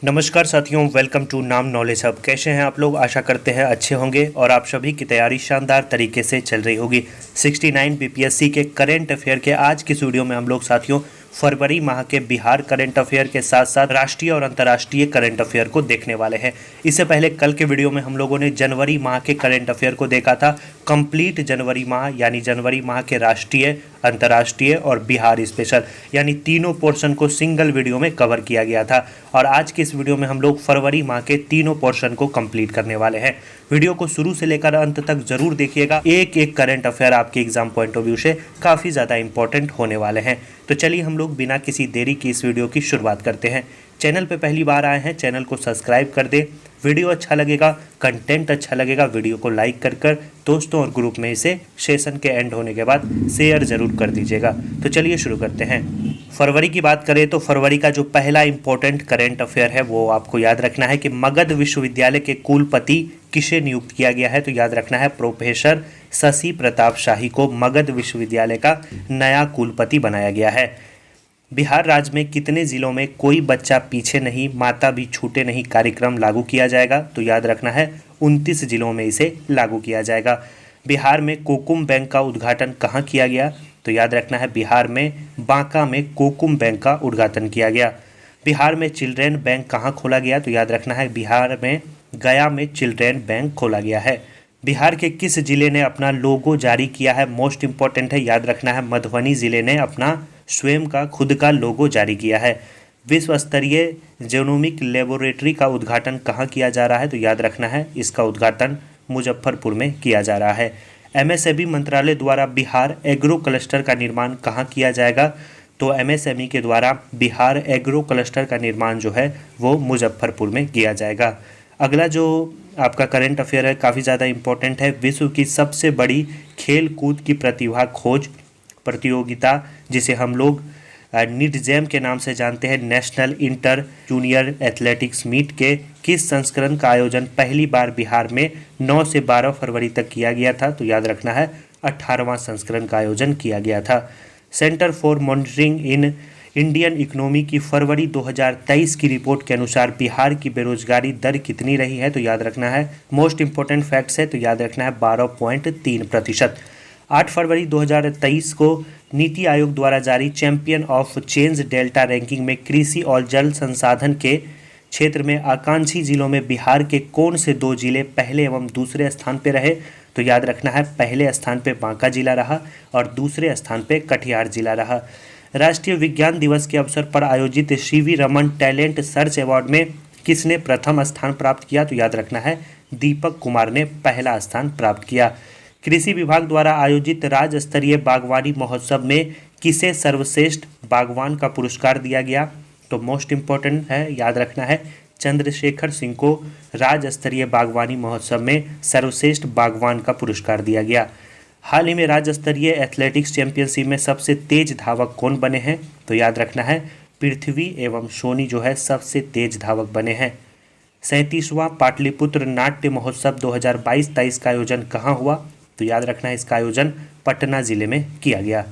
नमस्कार साथियों, welcome to नाम नॉलेज हब। कैसे हैं आप लोग? आशा करते हैं अच्छे होंगे और आप सभी की तैयारी शानदार तरीके से चल रही होगी। 69 बीपीएससी के करंट अफेयर के आज की इस वीडियो में हम लोग साथियों फरवरी माह के बिहार करंट अफेयर के साथ साथ राष्ट्रीय और अंतर्राष्ट्रीय करंट अफेयर को देखने वाले हैं। इससे पहले कल के वीडियो में हम लोगों ने जनवरी माह के करंट अफेयर को देखा था। कंप्लीट जनवरी माह यानी जनवरी माह के राष्ट्रीय, अंतर्राष्ट्रीय और बिहार स्पेशल यानी तीनों पोर्शन को सिंगल वीडियो में कवर किया गया था। और आज के इस वीडियो में हम लोग फरवरी माह के तीनों पोर्शन को कंप्लीट करने वाले हैं। वीडियो को शुरू से लेकर अंत तक जरूर देखिएगा। एक एक करंट अफेयर आपके एग्जाम पॉइंट ऑफ व्यू से काफ़ी ज़्यादा इंपॉर्टेंट होने वाले हैं। तो चलिए हम लोग बिना किसी देरी की इस वीडियो की शुरुआत करते हैं। चैनल पे पहली बार आए हैं, चैनल को सब्सक्राइब कर दे। वीडियो अच्छा लगेगा, कंटेंट अच्छा लगेगा, वीडियो को लाइक कर दोस्तों और ग्रुप में इसे सेशन के एंड होने के बाद शेयर जरूर कर दीजिएगा। तो चलिए शुरू करते हैं। फरवरी की बात करें तो फरवरी का जो पहला इंपॉर्टेंट करंट अफेयर है वो आपको याद रखना है कि मगध विश्वविद्यालय के कुलपति किसे नियुक्त किया गया है। तो याद रखना है प्रोफेसर शशि प्रताप शाही को मगध विश्वविद्यालय का नया कुलपति बनाया गया है। बिहार राज्य में कितने जिलों में कोई बच्चा पीछे नहीं, माता भी छूटे नहीं कार्यक्रम लागू किया जाएगा। तो याद रखना है 29 जिलों में इसे लागू किया जाएगा। बिहार में कोकुम बैंक का उद्घाटन कहाँ किया गया। तो याद रखना है बिहार में बांका में कोकुम बैंक का उद्घाटन किया गया। बिहार में चिल्ड्रेन बैंक कहाँ खोला गया। तो याद रखना है बिहार में गया में चिल्ड्रेन बैंक खोला गया है। बिहार के किस जिले ने अपना लोगो जारी किया है। मोस्ट इंपॉर्टेंट है, याद रखना है मधुबनी जिले ने अपना स्वयं का खुद का लोगो जारी किया है। विश्व स्तरीय जेनोमिक लेबोरेटरी का उद्घाटन कहाँ किया जा रहा है। तो याद रखना है इसका उद्घाटन मुजफ्फरपुर में किया जा रहा है। एमएसएमई मंत्रालय द्वारा बिहार एग्रो क्लस्टर का निर्माण कहाँ किया जाएगा। तो एमएसएमई के द्वारा बिहार एग्रो क्लस्टर का निर्माण जो है वो मुजफ्फरपुर में किया जाएगा। अगला जो आपका करंट अफेयर है काफ़ी ज़्यादा इंपॉर्टेंट है। विश्व की सबसे बड़ी खेल कूद की प्रतिभा खोज प्रतियोगिता जिसे हम लोग निडजेम के नाम से जानते हैं, national inter junior athletics meet के किस संस्करण का आयोजन पहली बार बिहार में 9 से 12 फरवरी तक किया गया था। तो याद रखना है 18वां संस्करण का आयोजन किया गया था। Centre for monitoring in Indian economy की फरवरी 2023 की रिपोर्ट के अनुसार बिहार की बेरोजगारी दर कितनी रही है। तो याद रखना है मोस्ट इंपॉर्टेंट फैक्ट्स है, तो याद रखना है 12.3%। 8 फरवरी 2023 को नीति आयोग द्वारा जारी champion of change delta ranking में कृषि और जल संसाधन के क्षेत्र में आकांक्षी जिलों में बिहार के कौन से 2 जिले पहले एवं दूसरे स्थान पर रहे। तो याद रखना है पहले स्थान पे बांका जिला रहा और दूसरे स्थान पे कटिहार जिला रहा। राष्ट्रीय विज्ञान दिवस के अवसर पर आयोजित CV Raman talent search award में किसने प्रथम स्थान प्राप्त किया। तो याद रखना है दीपक कुमार ने पहला स्थान प्राप्त किया। कृषि विभाग द्वारा आयोजित राज्य स्तरीय बागवानी महोत्सव में किसे सर्वश्रेष्ठ बागवान का पुरस्कार दिया गया। तो मोस्ट इंपॉर्टेंट है, याद रखना है चंद्रशेखर सिंह को राज्य स्तरीय बागवानी महोत्सव में सर्वश्रेष्ठ बागवान का पुरस्कार दिया गया। हाल ही में राज्य स्तरीय एथलेटिक्स चैंपियनशिप में सबसे तेज धावक कौन बने हैं। तो याद रखना है पृथ्वी एवं सोनी जो है सबसे तेज धावक बने हैं। 37वां पाटलिपुत्र नाट्य महोत्सव 2022-23 का आयोजन कहाँ हुआ। तो याद रखना है इसका आयोजन पटना जिले में किया गया।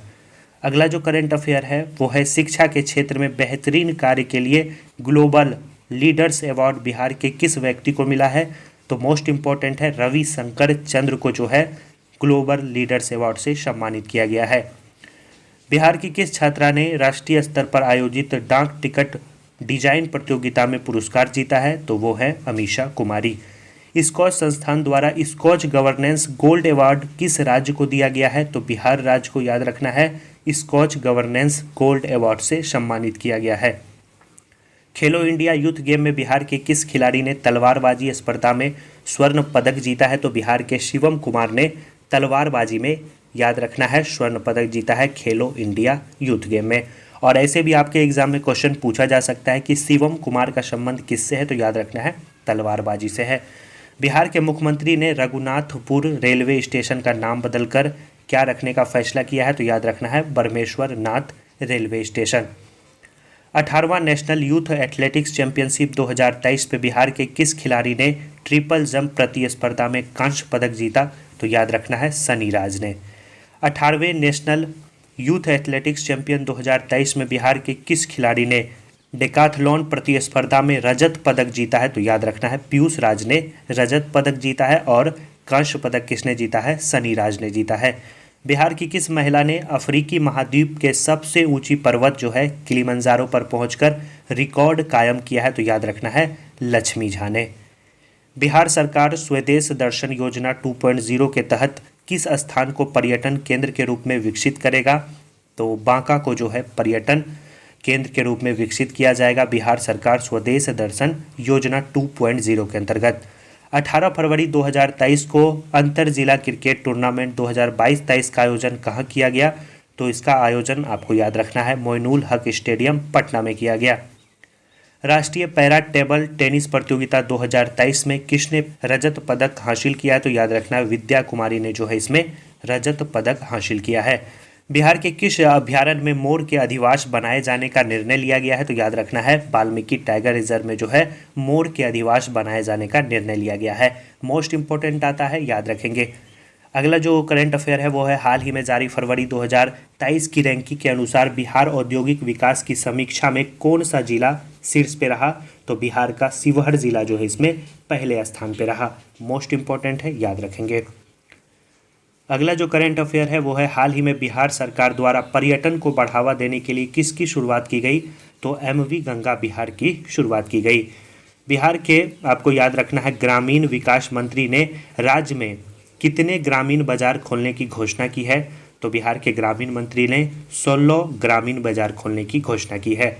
अगला जो करंट अफेयर है वो है शिक्षा के क्षेत्र में बेहतरीन कार्य के लिए ग्लोबल लीडर्स अवार्ड बिहार के किस व्यक्ति को मिला है। तो मोस्ट इंपॉर्टेंट है रविशंकर चंद्र को जो है ग्लोबल लीडर्स अवार्ड से सम्मानित किया गया है। बिहार की किस छात्रा ने राष्ट्रीय स्तर पर आयोजित डाक टिकट डिजाइन प्रतियोगिता में पुरस्कार जीता है। तो वो है अमीषा कुमारी। स्कॉच संस्थान द्वारा स्कॉच गवर्नेंस गोल्ड अवार्ड किस राज्य को दिया गया है। तो बिहार राज्य को याद रखना है स्कॉच गवर्नेंस गोल्ड अवार्ड से सम्मानित किया गया है। खेलो इंडिया यूथ गेम में बिहार के किस खिलाड़ी ने तलवारबाजी स्पर्धा में स्वर्ण पदक जीता है। तो बिहार के शिवम कुमार ने तलवारबाजी में याद रखना है स्वर्ण पदक जीता है खेलो इंडिया यूथ गेम में। और ऐसे भी आपके एग्जाम में क्वेश्चन पूछा जा सकता है कि शिवम कुमार का संबंध किससे है। तो याद रखना है तलवारबाजी से है। बिहार के मुख्यमंत्री ने रघुनाथपुर रेलवे स्टेशन का नाम बदलकर क्या रखने का फैसला किया है। तो याद रखना है ब्रह्मेश्वर नाथ रेलवे स्टेशन। 18वां नेशनल यूथ एथलेटिक्स चैंपियनशिप 2023 में बिहार के किस खिलाड़ी ने ट्रिपल जंप प्रतिस्पर्धा में कांस्य पदक जीता। तो याद रखना है सनी राज ने। 18वें नेशनल यूथ एथलेटिक्स चैंपियन 2023 में बिहार के किस खिलाड़ी ने डेकाथलॉन प्रतिस्पर्धा में रजत पदक जीता है? तो याद रखना है पीयूष राज ने रजत पदक जीता है। और कांस्य पदक किसने जीता है? सनी राज ने जीता है। बिहार की किस महिला ने अफ्रीकी महाद्वीप के सबसे ऊंची पर्वत जो है किलिमंजारो पर पहुंचकर रिकॉर्ड कायम किया है? तो याद रखना है लक्ष्मी झा ने। बिहार सरकार स्वदेश दर्शन योजना 2.0 के तहत किस स्थान को पर्यटन केंद्र के रूप में विकसित करेगा? तो बांका को जो है पर्यटन केंद्र के रूप में विकसित किया जाएगा बिहार सरकार स्वदेश दर्शन योजना 2.0 के अंतर्गत। 18 फरवरी 2023 को अंतर जिला क्रिकेट टूर्नामेंट 2022-23 का आयोजन कहाँ किया गया? तो इसका आयोजन आपको याद रखना है मोइनुल हक स्टेडियम पटना में किया गया। राष्ट्रीय पैरा टेबल टेनिस प्रतियोगिता 2023 में किसने रजत पदक हासिल किया है? तो याद रखना है विद्या कुमारी ने जो है इसमें रजत पदक हासिल किया है। बिहार के किस अभ्यारण्य में मोर के अधिवास बनाए जाने का निर्णय लिया गया है? तो याद रखना है वाल्मीकि टाइगर रिजर्व में जो है मोर के अधिवास बनाए जाने का निर्णय लिया गया है। मोस्ट इंपॉर्टेंट आता है, याद रखेंगे। अगला जो करंट अफेयर है वो है हाल ही में जारी फरवरी 2023 की रैंकिंग के अनुसार बिहार औद्योगिक विकास की समीक्षा में कौन सा जिला शीर्ष पे रहा? तो बिहार का शिवहर जिला जो है इसमें पहले स्थान पे रहा। मोस्ट इंपॉर्टेंट है, याद रखेंगे। अगला जो करंट अफेयर है वो है हाल ही में बिहार सरकार द्वारा पर्यटन को बढ़ावा देने के लिए किसकी शुरुआत की गई? तो MV गंगा बिहार की शुरुआत की गई। बिहार के आपको याद रखना है ग्रामीण विकास मंत्री ने राज्य में कितने ग्रामीण बाजार खोलने की घोषणा की है? तो बिहार के ग्रामीण मंत्री ने 16 ग्रामीण बाजार खोलने की घोषणा की है।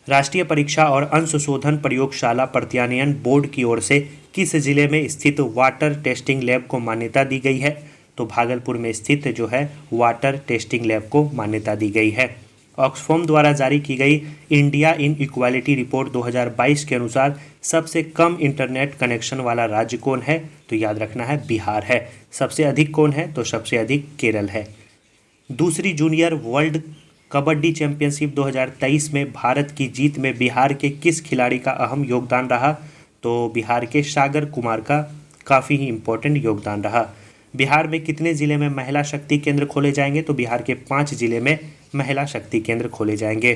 राष्ट्रीय परीक्षा और अंश शोधन प्रयोगशाला प्रत्यायन बोर्ड की ओर से किस जिले में स्थित वाटर टेस्टिंग लैब को मान्यता दी गई है? तो भागलपुर में स्थित जो है वाटर टेस्टिंग लैब को मान्यता दी गई है। ऑक्सफैम द्वारा जारी की गई इंडिया इन इक्वालिटी रिपोर्ट 2022 के अनुसार सबसे कम इंटरनेट कनेक्शन वाला राज्य कौन है? तो याद रखना है बिहार है। सबसे अधिक कौन है? तो सबसे अधिक केरल है। दूसरी जूनियर वर्ल्ड कबड्डी चैंपियनशिप 2023 में भारत की जीत में बिहार के किस खिलाड़ी का अहम योगदान रहा? तो बिहार के सागर कुमार का काफ़ी ही इम्पोर्टेंट योगदान रहा। बिहार में कितने ज़िले में महिला शक्ति केंद्र खोले जाएंगे? तो बिहार के 5 जिले में महिला शक्ति केंद्र खोले जाएंगे।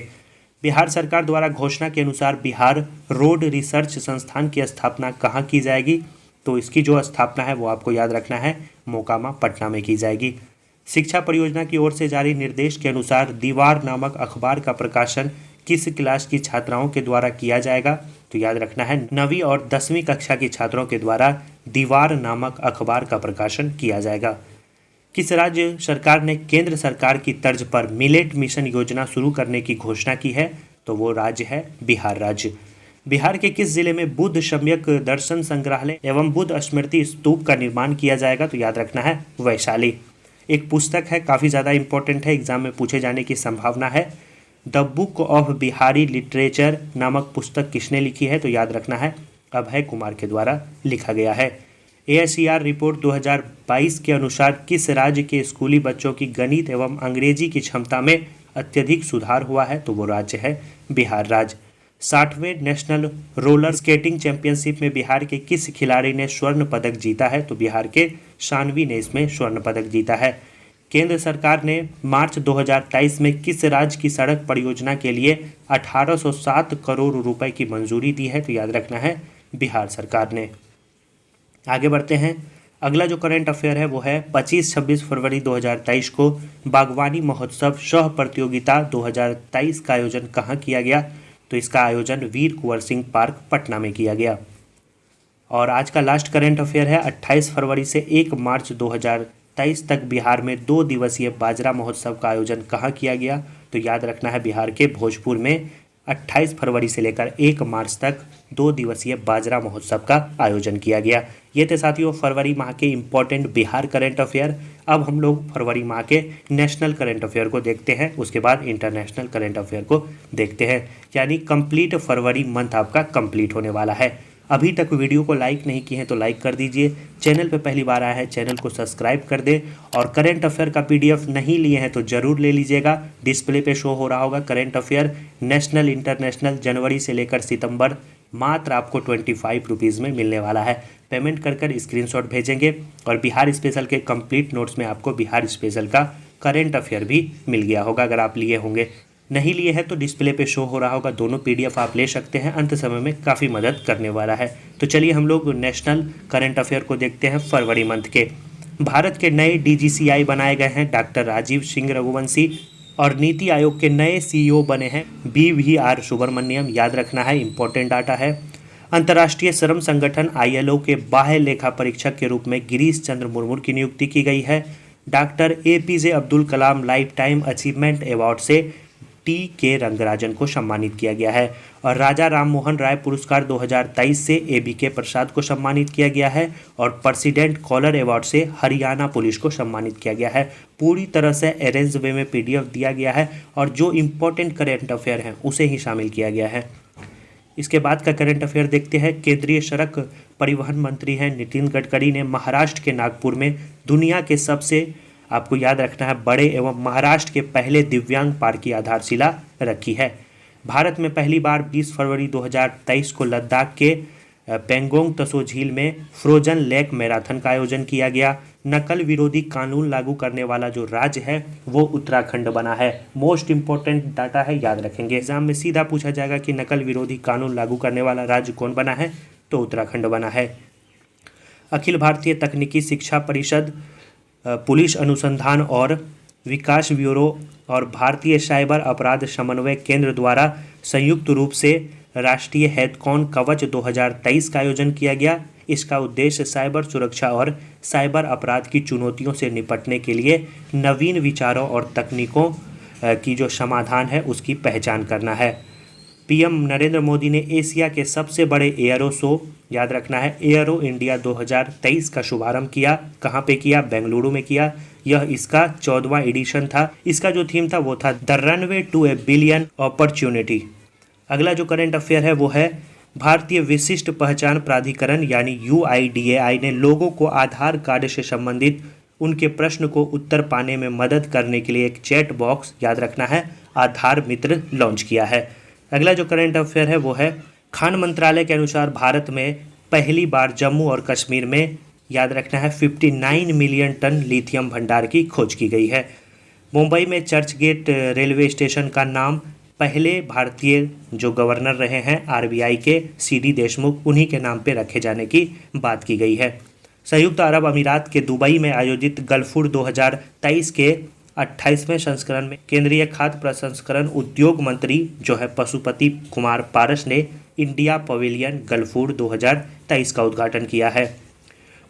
बिहार सरकार द्वारा घोषणा के अनुसार बिहार रोड रिसर्च संस्थान की स्थापना कहाँ की जाएगी? तो इसकी जो स्थापना है वो आपको याद रखना है मोकामा पटना में की जाएगी। शिक्षा परियोजना की ओर से जारी निर्देश के अनुसार दीवार नामक अखबार का प्रकाशन किस क्लास की छात्राओं के द्वारा किया जाएगा? तो याद रखना है 9वीं और 10वीं कक्षा की छात्रों के द्वारा दीवार नामक अखबार का प्रकाशन किया जाएगा। किस राज्य सरकार ने केंद्र सरकार की तर्ज पर मिलेट मिशन योजना शुरू करने की घोषणा की है? तो वो राज्य है बिहार राज्य। बिहार के किस जिले में बुद्ध सम्यक दर्शन संग्रहालय एवं बुद्ध स्मृति स्तूप का निर्माण किया जाएगा? तो याद रखना है वैशाली। एक पुस्तक है, काफ़ी ज़्यादा इंपॉर्टेंट है, एग्जाम में पूछे जाने की संभावना है। The book of Bihari literature नामक पुस्तक किसने लिखी है? तो याद रखना है अभय कुमार के द्वारा लिखा गया है। ASER रिपोर्ट 2022 के अनुसार किस राज्य के स्कूली बच्चों की गणित एवं अंग्रेजी की क्षमता में अत्यधिक सुधार हुआ है? तो वो राज्य है बिहार राज्य। 60वें नेशनल रोलर स्केटिंग चैंपियनशिप में बिहार के किस खिलाड़ी ने स्वर्ण पदक जीता है? तो बिहार के शानवी ने इसमें स्वर्ण पदक जीता है। केंद्र सरकार ने मार्च 2023 में किस राज्य की सड़क परियोजना के लिए 1807 करोड़ रुपए की मंजूरी दी है? तो याद रखना है बिहार सरकार ने। आगे बढ़ते हैं। अगला जो करंट अफेयर है वो है 25-26 फरवरी 2023 को बागवानी महोत्सव सह प्रतियोगिता 2023 का आयोजन कहाँ किया गया? तो इसका आयोजन वीर कुंवर सिंह पार्क पटना में किया गया। और आज का लास्ट करंट अफेयर है 28 फरवरी से 1 मार्च 2023 तक बिहार में 2 दिवसीय बाजरा महोत्सव का आयोजन कहाँ किया गया? तो याद रखना है बिहार के भोजपुर में 28 फरवरी से लेकर 1 मार्च तक 2 दिवसीय बाजरा महोत्सव का आयोजन किया गया। ये थे साथियों फरवरी माह के इम्पोर्टेंट बिहार करंट अफेयर। अब हम लोग फरवरी माह के नेशनल करंट अफेयर को देखते हैं, उसके बाद इंटरनेशनल करंट अफेयर को देखते हैं। यानी कंप्लीट फरवरी मंथ आपका कंप्लीट होने वाला है। अभी तक वीडियो को लाइक नहीं किए हैं तो लाइक कर दीजिए। चैनल पे पहली बार आया है चैनल को सब्सक्राइब कर दे। और करंट अफेयर का PDF नहीं लिए हैं तो ज़रूर ले लीजिएगा। डिस्प्ले पे शो हो रहा होगा करंट अफेयर नेशनल इंटरनेशनल जनवरी से लेकर सितंबर मात्र आपको 25 रुपीज़ में मिलने वाला है। पेमेंट कर स्क्रीनशॉट भेजेंगे और बिहार स्पेशल के कंप्लीट नोट्स में आपको बिहार स्पेशल का करंट अफेयर भी मिल गया होगा अगर आप लिए होंगे। नहीं लिए हैं तो डिस्प्ले पे शो हो रहा होगा, दोनों पीडीएफ आप ले सकते हैं, अंत समय में काफ़ी मदद करने वाला है। तो चलिए हम लोग नेशनल करंट अफेयर को देखते हैं फरवरी मंथ के। भारत के नए डीजीसीआई बनाए गए हैं डॉक्टर राजीव सिंह रघुवंशी, और नीति आयोग के नए सीईओ बने हैं BVR सुब्रमण्यम। याद रखना है, इंपॉर्टेंट डाटा है। अंतर्राष्ट्रीय श्रम संगठन ILO के बाह्य लेखा परीक्षक के रूप में गिरीश चंद्र मुर्मू की नियुक्ति की गई है। Doctor APJ Abdul Kalam life time achievement award से TK रंगराजन को सम्मानित किया गया है। और राजा राममोहन राय पुरस्कार 2023 से ABK प्रसाद को सम्मानित किया गया है। और प्रेसिडेंट कॉलर अवार्ड से हरियाणा पुलिस को सम्मानित किया गया है। पूरी तरह से अरेंज वे में PDF दिया गया है और जो इम्पोर्टेंट करेंट अफेयर हैं उसे ही शामिल किया गया है। इसके बाद का करंट अफेयर देखते हैं। केंद्रीय सड़क परिवहन मंत्री हैं नितिन गडकरी ने महाराष्ट्र के नागपुर में दुनिया के सबसे, आपको याद रखना है, बड़े एवं महाराष्ट्र के पहले दिव्यांग पार्क की आधारशिला रखी है। भारत में पहली बार 20 फरवरी 2023 को लद्दाख के पेंगोंग तसो झील में फ्रोजन लेक मैराथन का आयोजन किया गया। नकल विरोधी कानून लागू करने वाला जो राज्य है वो उत्तराखंड बना है। मोस्ट इंपॉर्टेंट डाटा है, याद रखेंगे। एग्जाम में सीधा पूछा जाएगा कि नकल विरोधी कानून लागू करने वाला राज्य कौन बना है, तो उत्तराखंड बना है। अखिल भारतीय तकनीकी शिक्षा परिषद, पुलिस अनुसंधान और विकास ब्यूरो और भारतीय साइबर अपराध समन्वय केंद्र द्वारा संयुक्त रूप से राष्ट्रीय हैकथॉन कवच 2023 का आयोजन किया गया। इसका उद्देश्य साइबर सुरक्षा और साइबर अपराध की चुनौतियों से निपटने के लिए नवीन विचारों और तकनीकों की जो समाधान है उसकी पहचान करना है। PM नरेंद्र मोदी ने एशिया के सबसे बड़े एयरो शो, याद रखना है, एयरो इंडिया 2023 का शुभारंभ किया। कहाँ पे किया? बेंगलुरु में किया। यह इसका 14वां एडिशन था। इसका जो थीम था वो था the runway to a billion opportunity. अगला जो करंट अफेयर है वो है भारतीय विशिष्ट पहचान प्राधिकरण यानी UIDAI ने लोगों को आधार कार्ड से संबंधित उनके प्रश्न को उत्तर पाने में मदद करने के लिए एक चैट बॉक्स, याद रखना है, आधार मित्र लॉन्च किया है। अगला जो करंट अफेयर है वो है खान मंत्रालय के अनुसार भारत में पहली बार जम्मू और कश्मीर में, याद रखना है, 59 मिलियन टन लिथियम भंडार की खोज की गई है। मुंबई में चर्च गेट रेलवे स्टेशन का नाम पहले भारतीय जो गवर्नर रहे हैं RBI के CD देशमुख, उन्हीं के नाम पे रखे जाने की बात की गई है। संयुक्त अरब अमीरात के दुबई में आयोजित गल्फूड 2023 के 28वें संस्करण में केंद्रीय खाद्य प्रसंस्करण उद्योग मंत्री जो है पशुपति कुमार पारस ने इंडिया पवेलियन गल्फूड 2023 का उद्घाटन किया है।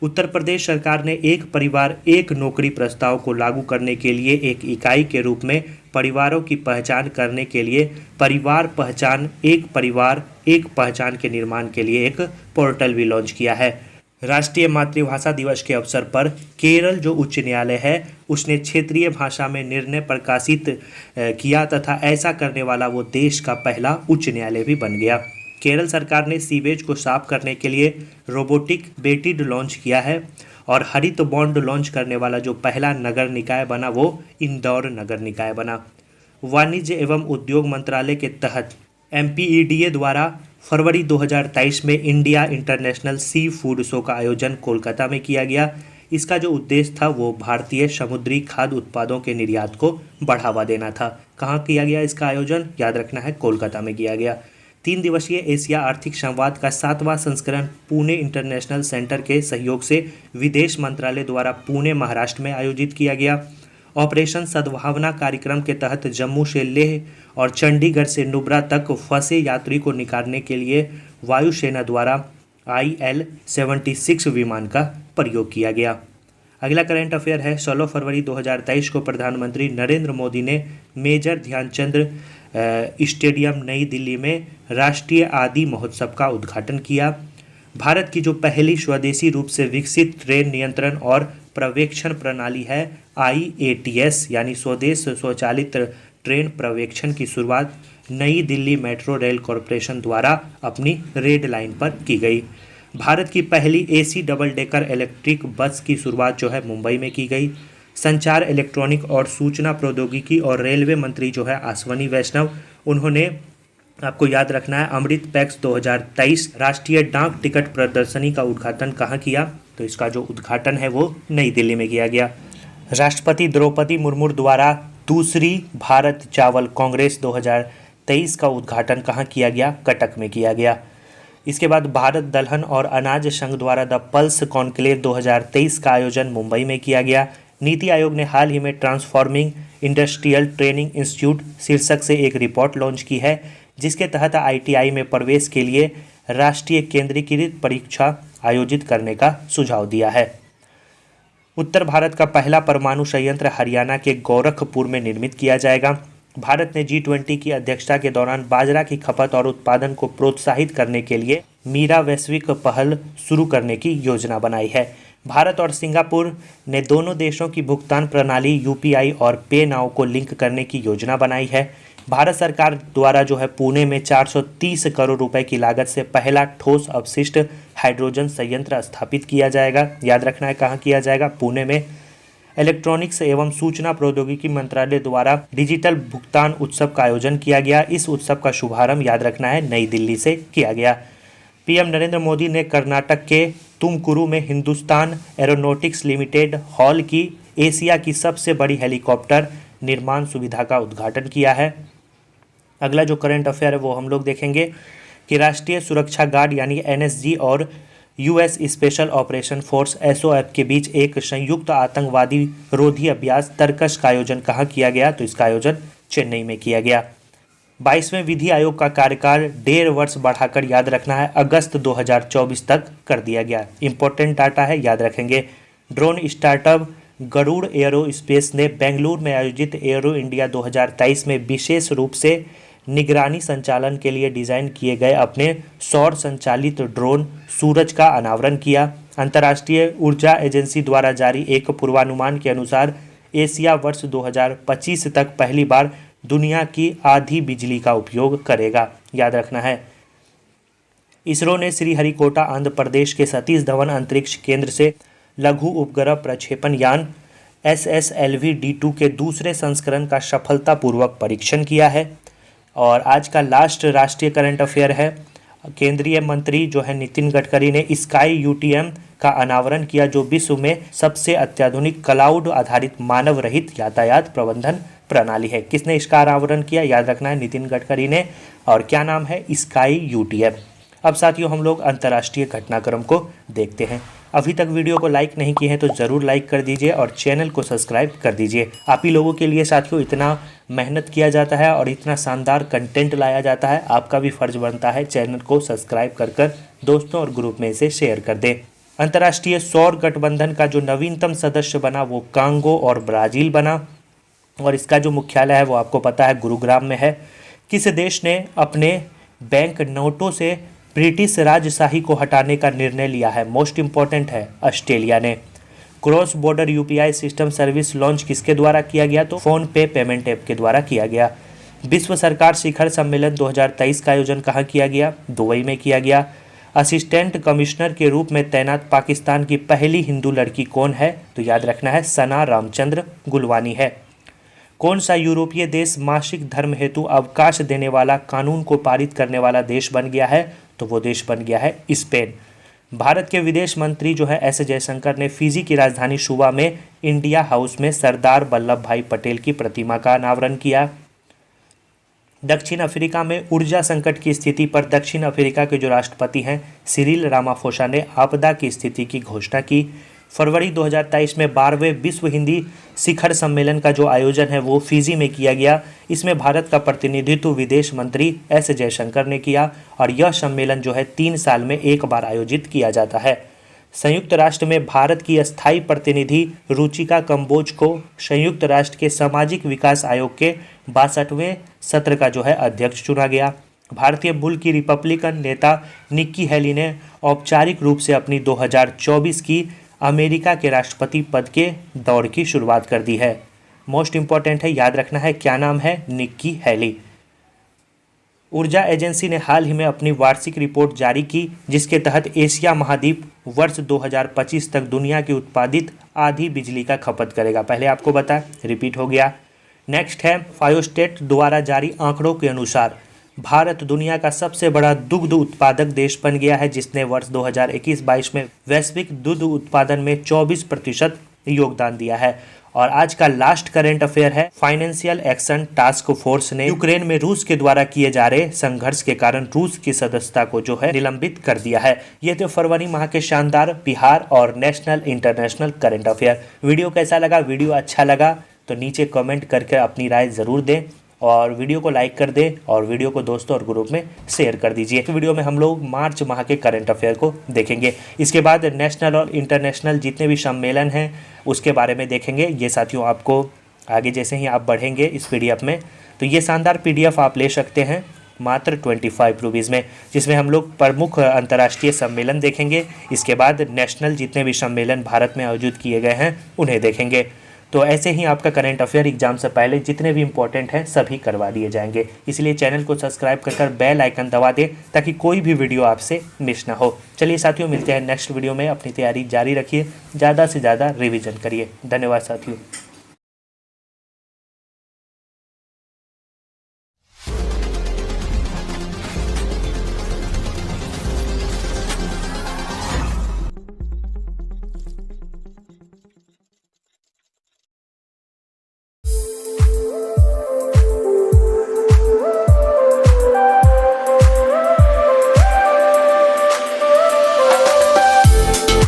उत्तर प्रदेश सरकार ने एक परिवार एक नौकरी प्रस्ताव को लागू करने के लिए एक इकाई के रूप में परिवारों की पहचान करने के लिए परिवार एक पहचान के निर्माण के लिए एक पोर्टल भी लॉन्च किया है। राष्ट्रीय मातृभाषा दिवस के अवसर पर केरल जो उच्च न्यायालय है उसने क्षेत्रीय भाषा में निर्णय प्रकाशित किया तथा ऐसा करने वाला वो देश का पहला उच्च न्यायालय भी बन गया। केरल सरकार ने सीवेज को साफ करने के लिए रोबोटिक बेटिड लॉन्च किया है। और हरित बॉन्ड लॉन्च करने वाला जो पहला नगर निकाय बना वो इंदौर नगर निकाय बना। वाणिज्य एवं उद्योग मंत्रालय के तहत MPEDA द्वारा फरवरी 2023 में India international sea food show का आयोजन कोलकाता में किया गया। इसका जो उद्देश्य था वो भारतीय समुद्री खाद्य उत्पादों के निर्यात को बढ़ावा देना था। कहाँ किया गया इसका आयोजन? याद रखना है, कोलकाता में किया गया। 3 दिवसीय एशिया आर्थिक संवाद का 7वां संस्करण पुणे इंटरनेशनल सेंटर के सहयोग से विदेश मंत्रालय द्वारा पुणे महाराष्ट्र में आयोजित किया गया। ऑपरेशन सद्भावना कार्यक्रम के तहत जम्मू से लेह और चंडीगढ़ से नुब्रा तक फंसे यात्री को निकालने के लिए वायुसेना द्वारा IL-76 विमान का प्रयोग किया गया। अगला करंट अफेयर है 16 फरवरी 2023 को प्रधानमंत्री नरेंद्र मोदी ने मेजर ध्यानचंद स्टेडियम नई दिल्ली में राष्ट्रीय आदि महोत्सव का उद्घाटन किया। भारत की जो पहली स्वदेशी रूप से विकसित ट्रेन नियंत्रण और पर्यवेक्षण प्रणाली है IATS यानी स्वदेश स्वचालित ट्रेन पर्यवेक्षण की शुरुआत नई दिल्ली मेट्रो रेल कॉरपोरेशन द्वारा अपनी रेड लाइन पर की गई। भारत की पहली AC double decker electric bus की शुरुआत जो है मुंबई में की गई। संचार, इलेक्ट्रॉनिक और सूचना प्रौद्योगिकी और रेलवे मंत्री जो है अश्विनी वैष्णव, उन्होंने, आपको याद रखना है, अमृत पैक्स 2023 राष्ट्रीय डाक टिकट प्रदर्शनी का उद्घाटन कहाँ किया? तो इसका जो उद्घाटन है वो नई दिल्ली में किया गया। राष्ट्रपति द्रौपदी मुर्मू द्वारा दूसरी भारत चावल कांग्रेस 2023 का उद्घाटन कहाँ किया गया? कटक में किया गया। इसके बाद भारत दलहन और अनाज संघ द्वारा द पल्स कॉन्क्लेव 2023 का आयोजन मुंबई में किया गया। नीति आयोग ने हाल ही में ट्रांसफॉर्मिंग इंडस्ट्रियल ट्रेनिंग इंस्टीट्यूट शीर्षक से एक रिपोर्ट लॉन्च की है, जिसके तहत आईटीआई में प्रवेश के लिए राष्ट्रीय केंद्रीकृत परीक्षा आयोजित करने का सुझाव दिया है। उत्तर भारत का पहला परमाणु संयंत्र हरियाणा के गोरखपुर में निर्मित किया जाएगा। भारत ने G20 की अध्यक्षता के दौरान बाजरा की खपत और उत्पादन को प्रोत्साहित करने के लिए मीरा वैश्विक पहल शुरू करने की योजना बनाई है। भारत और सिंगापुर ने दोनों देशों की भुगतान प्रणाली यूपीआई और पे नाउ को लिंक करने की योजना बनाई है। भारत सरकार द्वारा जो है पुणे में 430 करोड़ रुपए की लागत से पहला ठोस अपशिष्ट हाइड्रोजन संयंत्र स्थापित किया जाएगा। याद रखना है कहाँ किया जाएगा? पुणे में। इलेक्ट्रॉनिक्स एवं सूचना प्रौद्योगिकी मंत्रालय द्वारा डिजिटल भुगतान उत्सव का आयोजन किया गया। इस उत्सव का शुभारंभ याद रखना है नई दिल्ली से किया गया। पीएम नरेंद्र मोदी ने कर्नाटक के तुमकुरु में हिंदुस्तान एरोनॉटिक्स लिमिटेड हॉल की एशिया की सबसे बड़ी हेलीकॉप्टर निर्माण सुविधा का उद्घाटन किया है। अगला जो करंट अफेयर है वो हम लोग देखेंगे कि राष्ट्रीय सुरक्षा गार्ड यानी एनएसजी और US special operation force SOF के बीच एक संयुक्त आतंकवादी रोधी अभ्यास तरकश का आयोजन कहाँ किया गया? तो इसका आयोजन चेन्नई में किया गया। 22वें विधि आयोग का कार्यकाल 1.5 वर्ष बढ़ाकर याद रखना है अगस्त 2024 तक कर दिया गया। इंपॉर्टेंट डाटा है, याद रखेंगे। ड्रोन स्टार्टअप गरुड़ एरोस्पेस ने बेंगलुरु में आयोजित एरो इंडिया 2023 में विशेष रूप से निगरानी संचालन के लिए डिज़ाइन किए गए अपने सौर संचालित ड्रोन सूरज का अनावरण किया। अंतर्राष्ट्रीय ऊर्जा एजेंसी द्वारा जारी एक पूर्वानुमान के अनुसार एशिया वर्ष 2025 तक पहली बार दुनिया की आधी बिजली का उपयोग करेगा। याद रखना है। इसरो ने श्रीहरिकोटा आंध्र प्रदेश के सतीश धवन अंतरिक्ष केंद्र से लघु उपग्रह प्रक्षेपण यान SSLV-D2 के दूसरे संस्करण का सफलतापूर्वक परीक्षण किया है। और आज का लास्ट राष्ट्रीय करंट अफेयर है, केंद्रीय मंत्री जो है नितिन गडकरी ने स्काई यूटीएम का अनावरण किया, जो विश्व में सबसे अत्याधुनिक क्लाउड आधारित मानव रहित यातायात प्रबंधन प्रणाली है। किसने इसका अनावरण किया? याद रखना है नितिन गडकरी ने। और क्या नाम है? Sky UTM. अब साथियों हम लोग अंतर्राष्ट्रीय घटनाक्रम को देखते हैं। अभी तक वीडियो को लाइक नहीं किए हैं तो ज़रूर लाइक कर दीजिए और चैनल को सब्सक्राइब कर दीजिए। आप ही लोगों के लिए साथियों इतना मेहनत किया जाता है और इतना शानदार कंटेंट लाया जाता है, आपका भी फर्ज बनता है चैनल को सब्सक्राइब कर दोस्तों और ग्रुप में इसे शेयर कर दें। अंतर्राष्ट्रीय सौर गठबंधन का जो नवीनतम सदस्य बना वो कांगो और ब्राज़ील बना, और इसका जो मुख्यालय है वो आपको पता है गुरुग्राम में है। किस देश ने अपने बैंक नोटों से ब्रिटिश राजशाही को हटाने का निर्णय लिया है? मोस्ट इंपॉर्टेंट है, ऑस्ट्रेलिया ने। Cross border UPI system service launch किसके द्वारा किया गया? तो फोन पे पेमेंट ऐप के द्वारा किया गया। विश्व सरकार शिखर सम्मेलन 2023 का आयोजन कहाँ किया गया? दुबई में किया गया। असिस्टेंट कमिश्नर के रूप में तैनात पाकिस्तान की पहली हिंदू लड़की कौन है? तो याद रखना है सना रामचंद्र गुलवानी है। कौन सा यूरोपीय देश मासिक धर्म हेतु अवकाश देने वाला कानून को पारित करने वाला देश बन गया है? तो वो देश बन गया है स्पेन। भारत के विदेश मंत्री जो है एस जयशंकर ने फिजी की राजधानी सुबा में इंडिया हाउस में सरदार वल्लभ भाई पटेल की प्रतिमा का अनावरण किया। दक्षिण अफ्रीका में ऊर्जा संकट की स्थिति पर दक्षिण अफ्रीका के जो राष्ट्रपति हैं सिरिल रामाफोसा ने आपदा की स्थिति की घोषणा की। फरवरी 2023 में 12वें विश्व हिंदी शिखर सम्मेलन का जो आयोजन है वो फिजी में किया गया। इसमें भारत का प्रतिनिधित्व विदेश मंत्री एस जयशंकर ने किया और यह सम्मेलन जो है 3 साल में एक बार आयोजित किया जाता है। संयुक्त राष्ट्र में भारत की अस्थायी प्रतिनिधि रुचिका कंबोज को संयुक्त राष्ट्र के सामाजिक विकास आयोग के 62वें सत्र का जो है अध्यक्ष चुना गया। भारतीय मूल की रिपब्लिकन नेता निक्की हेली ने औपचारिक रूप से अपनी 2024 की अमेरिका के राष्ट्रपति पद के दौर की शुरुआत कर दी है। मोस्ट इंपॉर्टेंट है, याद रखना है क्या नाम है? Nikki Haley. ऊर्जा एजेंसी ने हाल ही में अपनी वार्षिक रिपोर्ट जारी की, जिसके तहत एशिया महाद्वीप वर्ष 2025 तक दुनिया की उत्पादित आधी बिजली का खपत करेगा। पहले आपको बताया, रिपीट हो गया। नेक्स्ट है फायोस्टेट द्वारा जारी आंकड़ों के अनुसार भारत दुनिया का सबसे बड़ा दुग्ध उत्पादक देश बन गया है, जिसने वर्ष 2021-22 में वैश्विक दुग्ध उत्पादन में 24% योगदान दिया है। और आज का लास्ट करंट अफेयर है, फाइनेंशियल एक्शन टास्क फोर्स ने यूक्रेन में रूस के द्वारा किए जा रहे संघर्ष के कारण रूस की सदस्यता को जो है निलंबित कर दिया है। ये थे फरवरी माह के शानदार बिहार और national international current affair. Video कैसा लगा? वीडियो अच्छा लगा तो नीचे कमेंट करके अपनी राय ज़रूर दें और वीडियो को लाइक कर दें और वीडियो को दोस्तों और ग्रुप में शेयर कर दीजिए। तो वीडियो में हम लोग मार्च माह के करंट अफेयर को देखेंगे। इसके बाद नेशनल और इंटरनेशनल जितने भी सम्मेलन हैं उसके बारे में देखेंगे। ये साथियों आपको आगे जैसे ही आप बढ़ेंगे इस PDF में तो ये शानदार PDF आप ले सकते हैं मात्र 25 रुपीज़ में, जिसमें हम लोग प्रमुख अंतर्राष्ट्रीय सम्मेलन देखेंगे। इसके बाद नेशनल जितने भी सम्मेलन भारत में आयोजित किए गए हैं उन्हें देखेंगे। तो ऐसे ही आपका करंट अफेयर एग्जाम से पहले जितने भी इंपॉर्टेंट हैं सभी करवा दिए जाएंगे। इसलिए चैनल को सब्सक्राइब कर बेल आइकन दबा दें ताकि कोई भी वीडियो आपसे मिस ना हो। चलिए साथियों, मिलते हैं नेक्स्ट वीडियो में। अपनी तैयारी जारी रखिए, ज़्यादा से ज़्यादा रिवीजन करिए। धन्यवाद साथियों।